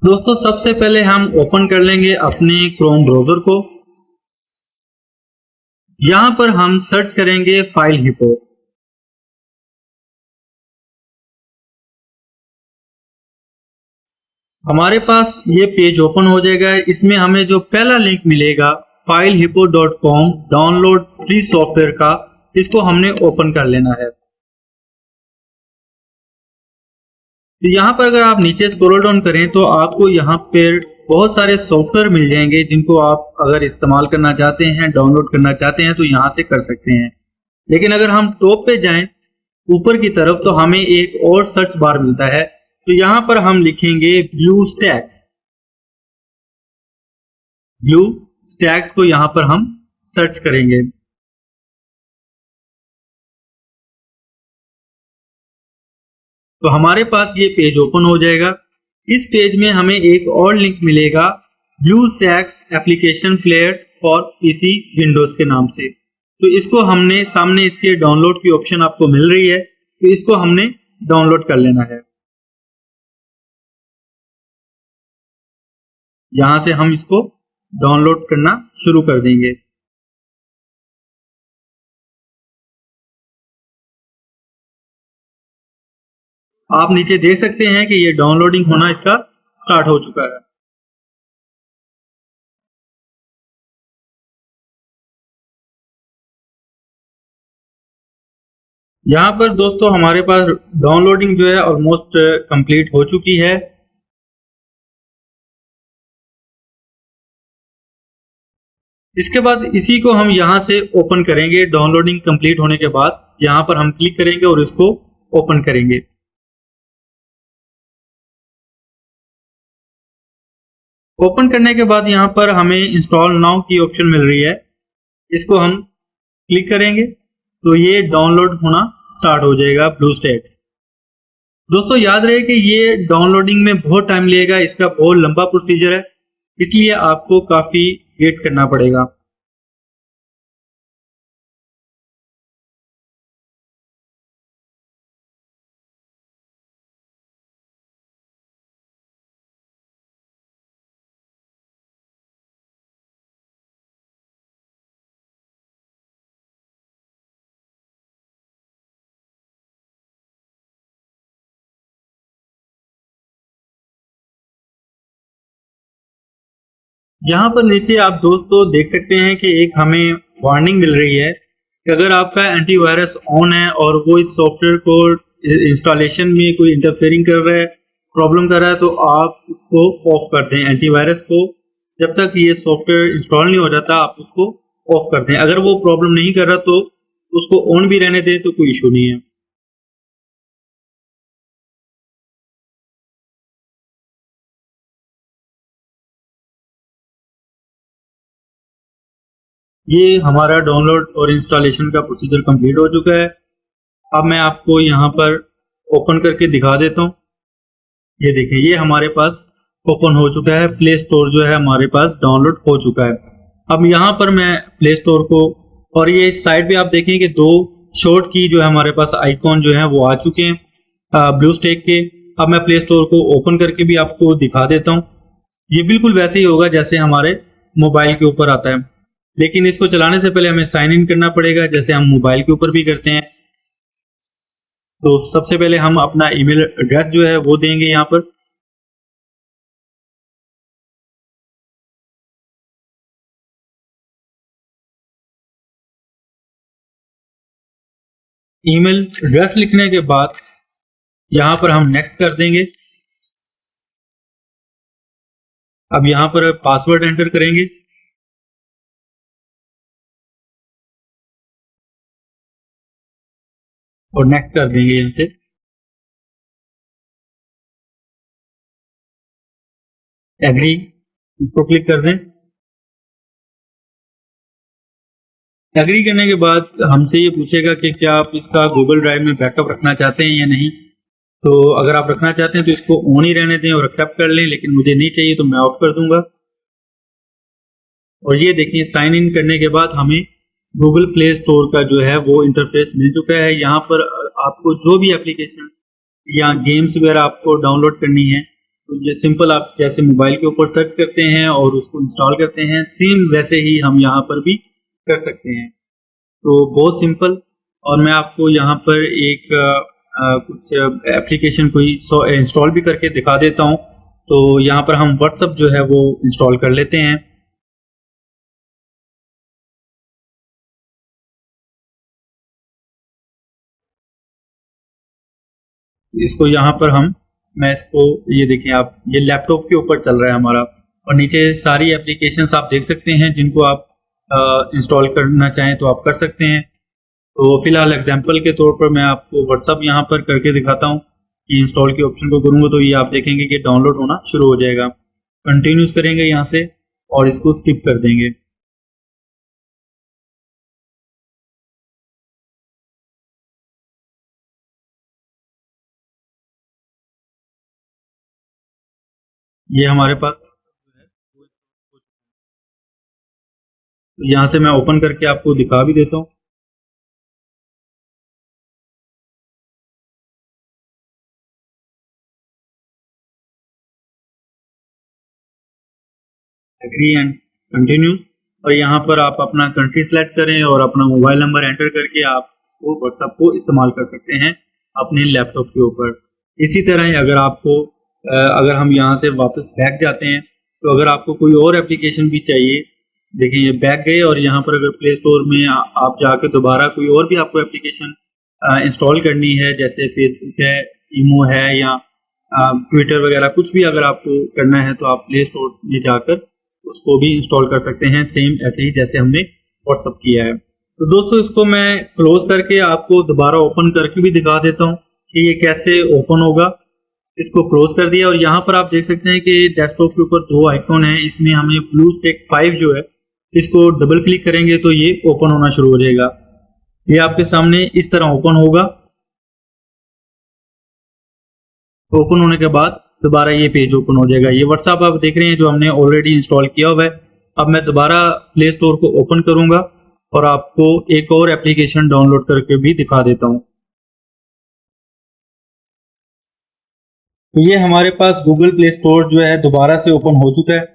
दोस्तों सबसे पहले हम ओपन कर लेंगे अपने क्रोम ब्राउजर को। यहां पर हम सर्च करेंगे फाइल हिप्पो। हमारे पास ये पेज ओपन हो जाएगा। इसमें हमें जो पहला लिंक मिलेगा filehippo.com डाउनलोड फ्री सॉफ्टवेयर का, इसको हमने ओपन कर लेना है। तो यहाँ पर अगर आप नीचे स्क्रॉल डाउन करें तो आपको यहाँ पर बहुत सारे सॉफ्टवेयर मिल जाएंगे जिनको आप अगर इस्तेमाल करना चाहते हैं, डाउनलोड करना चाहते हैं तो यहाँ से कर सकते हैं। लेकिन अगर हम टॉप पे जाएं ऊपर की तरफ तो हमें एक और सर्च बार मिलता है। तो यहाँ पर हम लिखेंगे ब्लूस्टैक्स को यहाँ पर हम सर्च करेंगे। तो हमारे पास ये पेज ओपन हो जाएगा। इस पेज में हमें एक और लिंक मिलेगा BlueStacks application player for PC Windows के नाम से। तो इसको हमने सामने इसके डाउनलोड की ऑप्शन आपको मिल रही है, तो इसको हमने डाउनलोड कर लेना है। यहां से हम इसको डाउनलोड करना शुरू कर देंगे। आप नीचे देख सकते हैं कि ये डाउनलोडिंग होना इसका स्टार्ट हो चुका है। यहाँ पर दोस्तों हमारे पास डाउनलोडिंग जो है ऑलमोस्ट कंप्लीट हो चुकी है। इसके बाद इसी को हम यहाँ से ओपन करेंगे। डाउनलोडिंग कंप्लीट होने के बाद यहाँ पर हम क्लिक करेंगे और इसको ओपन करेंगे। ओपन करने के बाद यहाँ पर हमें इंस्टॉल नाउ की ऑप्शन मिल रही है, इसको हम क्लिक करेंगे तो ये डाउनलोड होना स्टार्ट हो जाएगा ब्लूस्टैक्स। दोस्तों याद रहे कि ये डाउनलोडिंग में बहुत टाइम लगेगा, इसका बहुत लंबा प्रोसीजर है, इसलिए आपको काफी वेट करना पड़ेगा। यहाँ पर नीचे आप दोस्तों देख सकते हैं कि एक हमें वार्निंग मिल रही है कि अगर आपका एंटीवायरस ऑन है और वो इस सॉफ्टवेयर को इंस्टॉलेशन में कोई इंटरफेयरिंग कर रहा है, प्रॉब्लम कर रहा है, तो आप उसको ऑफ कर दें। एंटीवायरस को जब तक ये सॉफ्टवेयर इंस्टॉल नहीं हो जाता आप उसको ऑफ कर दें। अगर वो प्रॉब्लम नहीं कर रहा तो उसको ऑन भी रहने दें तो कोई इशू नहीं है। ये हमारा डाउनलोड और इंस्टॉलेशन का प्रोसीजर कंप्लीट हो चुका है। अब मैं आपको यहाँ पर ओपन करके दिखा देता हूँ। ये देखिए ये हमारे पास ओपन हो चुका है। प्ले स्टोर जो है हमारे पास डाउनलोड हो चुका है। अब यहाँ पर मैं प्ले स्टोर को, और ये साइड पे आप देखें कि दो शॉर्ट की जो है हमारे पास आइकॉन जो है वो आ चुके हैं ब्लूस्टैक के। अब मैं प्ले स्टोर को ओपन करके भी आपको दिखा देता हूँ। ये बिल्कुल वैसे ही होगा जैसे हमारे मोबाइल के ऊपर आता है, लेकिन इसको चलाने से पहले हमें साइन इन करना पड़ेगा जैसे हम मोबाइल के ऊपर भी करते हैं। तो सबसे पहले हम अपना ईमेल एड्रेस जो है वो देंगे। यहाँ पर ईमेल एड्रेस लिखने के बाद यहाँ पर हम नेक्स्ट कर देंगे। अब यहाँ पर पासवर्ड एंटर करेंगे और नेक्स्ट कर देंगे। यहाँ से एग्री इसको क्लिक कर दें। एग्री करने के बाद हमसे ये पूछेगा कि क्या आप इसका गूगल ड्राइव में बैकअप रखना चाहते हैं या नहीं। तो अगर आप रखना चाहते हैं तो इसको ऑन ही रहने दें और एक्सेप्ट कर लें, लेकिन मुझे नहीं चाहिए तो मैं ऑफ कर दूंगा। और ये देखिए साइन इन करने के बाद हमें गूगल प्ले स्टोर का जो है वो इंटरफेस मिल चुका है। यहाँ पर आपको जो भी एप्लीकेशन या गेम्स वगैरह आपको डाउनलोड करनी है तो ये सिंपल आप जैसे मोबाइल के ऊपर सर्च करते हैं और उसको इंस्टॉल करते हैं, सेम वैसे ही हम यहाँ पर भी कर सकते हैं। तो बहुत सिंपल। और मैं आपको यहाँ पर एक कुछ एप्लीकेशन कोई इंस्टॉल भी करके दिखा देता हूँ। तो यहाँ पर हम व्हाट्सएप जो है वो इंस्टॉल कर लेते हैं। इसको यहाँ पर मैं इसको, ये देखें आप, ये लैपटॉप के ऊपर चल रहा है हमारा, और नीचे सारी एप्लीकेशंस आप देख सकते हैं जिनको आप इंस्टॉल करना चाहें तो आप कर सकते हैं। तो फिलहाल एग्जांपल के तौर पर मैं आपको व्हाट्सअप यहाँ पर करके दिखाता हूँ कि इंस्टॉल के ऑप्शन को करूँगा तो ये आप देखेंगे कि डाउनलोड होना शुरू हो जाएगा। कंटिन्यूस करेंगे यहाँ से और इसको स्किप कर देंगे। ये हमारे पास तो यहाँ से मैं ओपन करके आपको दिखा भी देता हूँ। Agree and continue. और यहाँ पर आप अपना कंट्री सेलेक्ट करें और अपना मोबाइल नंबर एंटर करके आप व्हाट्सएप को इस्तेमाल कर सकते हैं अपने लैपटॉप के ऊपर। इसी तरह ही अगर हम यहाँ से वापस बैक जाते हैं तो अगर आपको कोई और एप्लीकेशन भी चाहिए, देखिए ये बैक गए और यहाँ पर अगर प्ले स्टोर में आप जाके दोबारा कोई और भी आपको एप्लीकेशन इंस्टॉल करनी है, जैसे फेसबुक है, ईमो है, या ट्विटर वगैरह कुछ भी अगर आपको करना है तो आप प्ले स्टोर में जाकर उसको भी इंस्टॉल कर सकते हैं, सेम ऐसे ही जैसे हमने व्हाट्सअप किया है। तो दोस्तों इसको मैं क्लोज करके आपको दोबारा ओपन करके भी दिखा देता हूँ कि ये कैसे ओपन होगा। इसको क्लोज कर दिया और यहाँ पर आप देख सकते हैं कि डेस्कटॉप के ऊपर दो आइकॉन है, इसमें हमें ब्लूस्टैक 5 जो है इसको डबल क्लिक करेंगे तो ये ओपन होना शुरू हो जाएगा। ये आपके सामने इस तरह ओपन होगा। ओपन होने के बाद दोबारा ये पेज ओपन हो जाएगा। ये व्हाट्सएप आप देख रहे हैं जो हमने ऑलरेडी इंस्टॉल किया हुआ है। अब मैं दोबारा प्ले स्टोर को ओपन करूंगा और आपको एक और एप्लीकेशन डाउनलोड करके भी दिखा देता हूं। तो ये हमारे पास गूगल प्ले स्टोर जो है दोबारा से ओपन हो चुका है।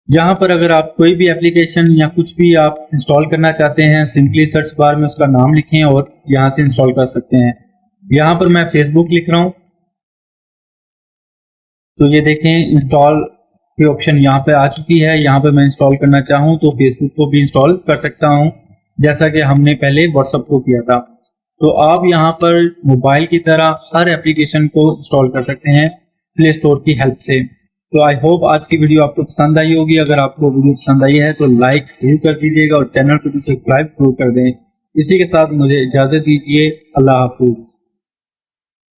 यहाँ पर अगर आप कोई भी एप्लीकेशन या कुछ भी आप इंस्टॉल करना चाहते हैं, सिंपली सर्च बार में उसका नाम लिखें और यहाँ से इंस्टॉल कर सकते हैं। यहाँ पर मैं फेसबुक लिख रहा हूँ तो ये देखें इंस्टॉल की ऑप्शन यहाँ पे आ चुकी है। यहाँ पे मैं इंस्टॉल करना चाहूँ तो फेसबुक को भी इंस्टॉल कर सकता हूँ, जैसा कि हमने पहले व्हाट्सएप को किया था। तो आप यहाँ पर मोबाइल की तरह हर एप्लीकेशन को इंस्टॉल कर सकते हैं प्ले स्टोर की हेल्प से। तो आई होप आज की वीडियो आपको पसंद आई होगी। अगर आपको वीडियो पसंद आई है तो लाइक जरूर कर दीजिएगा और चैनल को भी सब्सक्राइब जरूर कर दें। इसी के साथ मुझे इजाजत दीजिए। अल्लाह हाफिज।